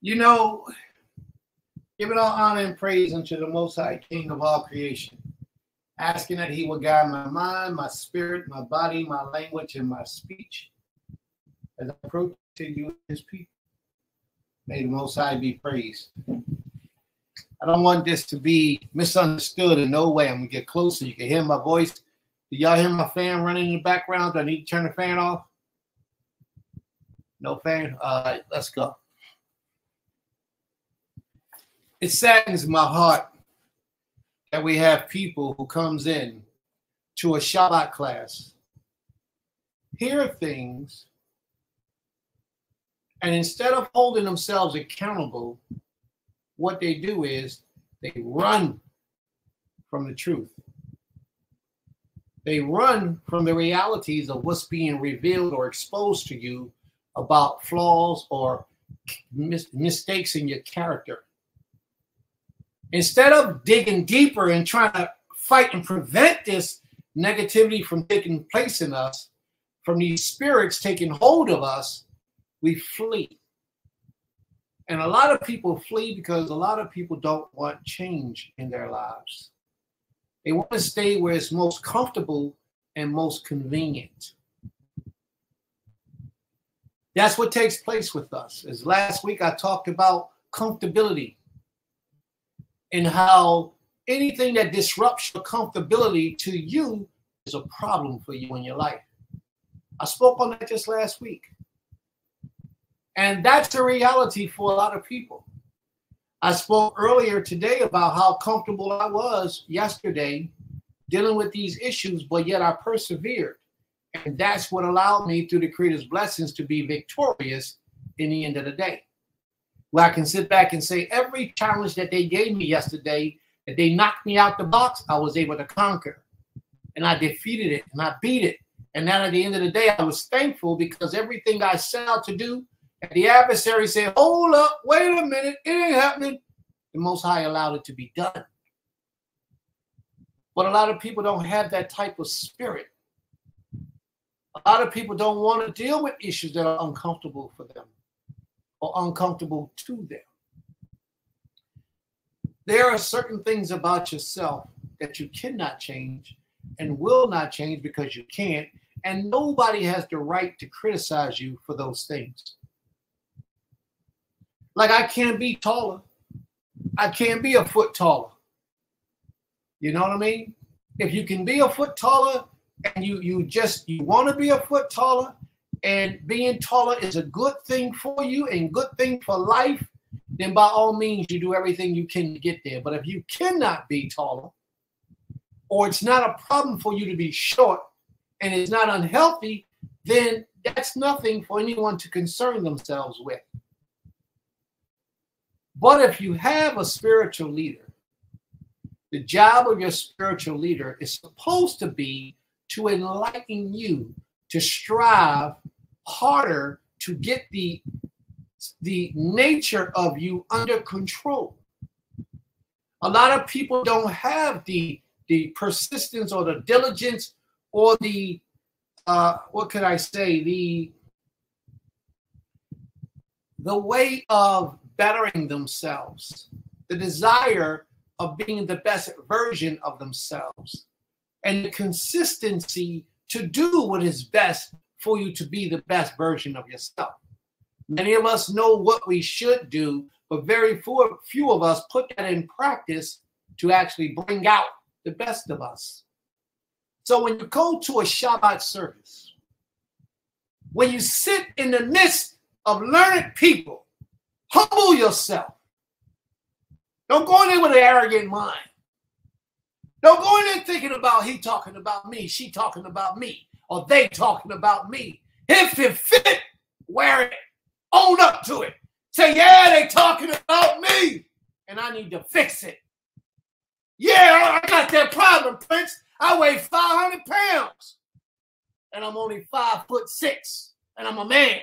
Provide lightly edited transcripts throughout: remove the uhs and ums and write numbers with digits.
You know, giving all honor and praise unto the Most High King of all creation, asking that He will guide my mind, my spirit, my body, my language, and my speech as I approach to you, His people. May the Most High be praised. I don't want this to be misunderstood in no way. I'm going to get closer. You can hear my voice. Do y'all hear my fan running in the background? Do I need to turn the fan off? No fan? All right, let's go. It saddens my heart that we have people who comes in to a Shabbat class, hear things, and instead of holding themselves accountable, what they do is they run from the truth. They run from the realities of what's being revealed or exposed to you about flaws or mistakes in your character. Instead of digging deeper and trying to fight and prevent this negativity from taking place in us, from these spirits taking hold of us, we flee. And a lot of people flee because a lot of people don't want change in their lives. They want to stay where it's most comfortable and most convenient. That's what takes place with us. As last week I talked about comfortability and how anything that disrupts your comfortability to you is a problem for you in your life. I spoke on that just last week. And that's a reality for a lot of people. I spoke earlier today about how comfortable I was yesterday dealing with these issues, but yet I persevered. And that's what allowed me through the Creator's blessings to be victorious in the end of the day. Where I can sit back and say every challenge that they gave me yesterday, that they knocked me out the box, I was able to conquer. And I defeated it and I beat it. And then at the end of the day, I was thankful because everything I set out to do, and the adversary said, hold up, wait a minute, it ain't happening. The Most High allowed it to be done. But a lot of people don't have that type of spirit. A lot of people don't want to deal with issues that are uncomfortable for them or uncomfortable to them. There are certain things about yourself that you cannot change and will not change because you can't, and nobody has the right to criticize you for those things. Like I can't be taller. I can't be a foot taller. You know what I mean? If you can be a foot taller and you want to be a foot taller and being taller is a good thing for you and good thing for life, then by all means you do everything you can to get there. But if you cannot be taller, or it's not a problem for you to be short and it's not unhealthy, then that's nothing for anyone to concern themselves with. But if you have a spiritual leader, the job of your spiritual leader is supposed to be to enlighten you, to strive harder to get the nature of you under control. A lot of people don't have the persistence or the diligence or the, what could I say, the way of bettering themselves, the desire of being the best version of themselves, and the consistency to do what is best for you to be the best version of yourself. Many of us know what we should do, but very few of us put that in practice to actually bring out the best of us. So when you go to a Shabbat service, when you sit in the midst of learned people, humble yourself. Don't go in there with an arrogant mind. Don't go in there thinking about he talking about me, she talking about me, or they talking about me. If it fit, wear it. Own up to it. Say, yeah, they talking about me, and I need to fix it. Yeah, I got that problem, Prince. I weigh 500 pounds, and I'm only 5'6", and I'm a man.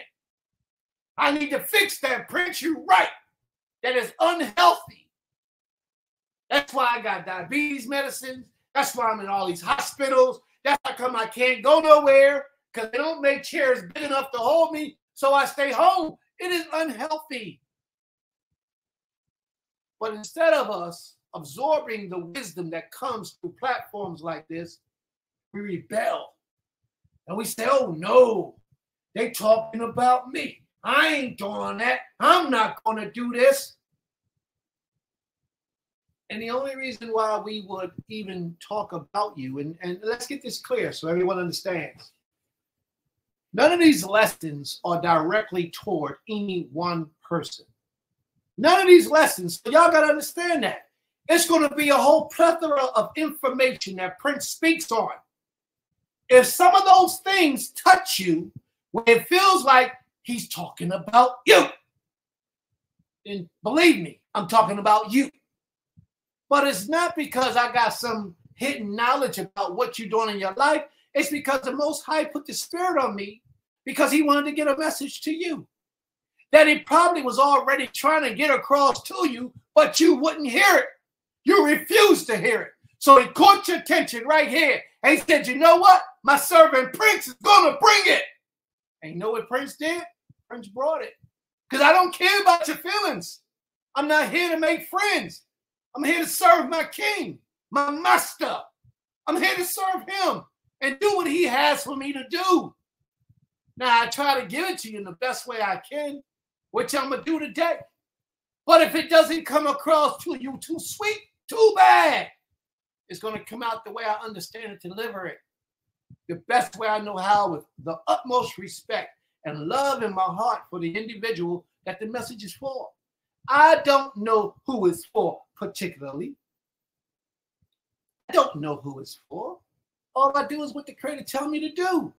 I need to fix that, Prince. You're right. That is unhealthy. That's why I got diabetes medicines. That's why I'm in all these hospitals. That's how come I can't go nowhere, because they don't make chairs big enough to hold me, so I stay home. It is unhealthy. But instead of us absorbing the wisdom that comes through platforms like this, we rebel. And we say, oh no, they talking about me. I ain't doing that. I'm not going to do this. And the only reason why we would even talk about you, and let's get this clear so everyone understands. None of these lessons are directly toward any one person. None of these lessons, so y'all got to understand that. It's going to be a whole plethora of information that Prince speaks on. If some of those things touch you, when it feels like he's talking about you, then believe me, I'm talking about you. But it's not because I got some hidden knowledge about what you're doing in your life. It's because the Most High put the Spirit on me because he wanted to get a message to you that he probably was already trying to get across to you, but you wouldn't hear it. You refused to hear it. So he caught your attention right here. And he said, you know what? My servant Prince is going to bring it. And you know what Prince did? Prince brought it. Because I don't care about your feelings. I'm not here to make friends. I'm here to serve my king, my master. I'm here to serve him and do what he has for me to do. Now, I try to give it to you in the best way I can, which I'm going to do today. But if it doesn't come across to you too sweet, too bad. It's going to come out the way I understand it to deliver it. The best way I know how, with the utmost respect and love in my heart for the individual that the message is for. I don't know who it's for particularly. I don't know who it's for. All I do is what the Creator tell me to do.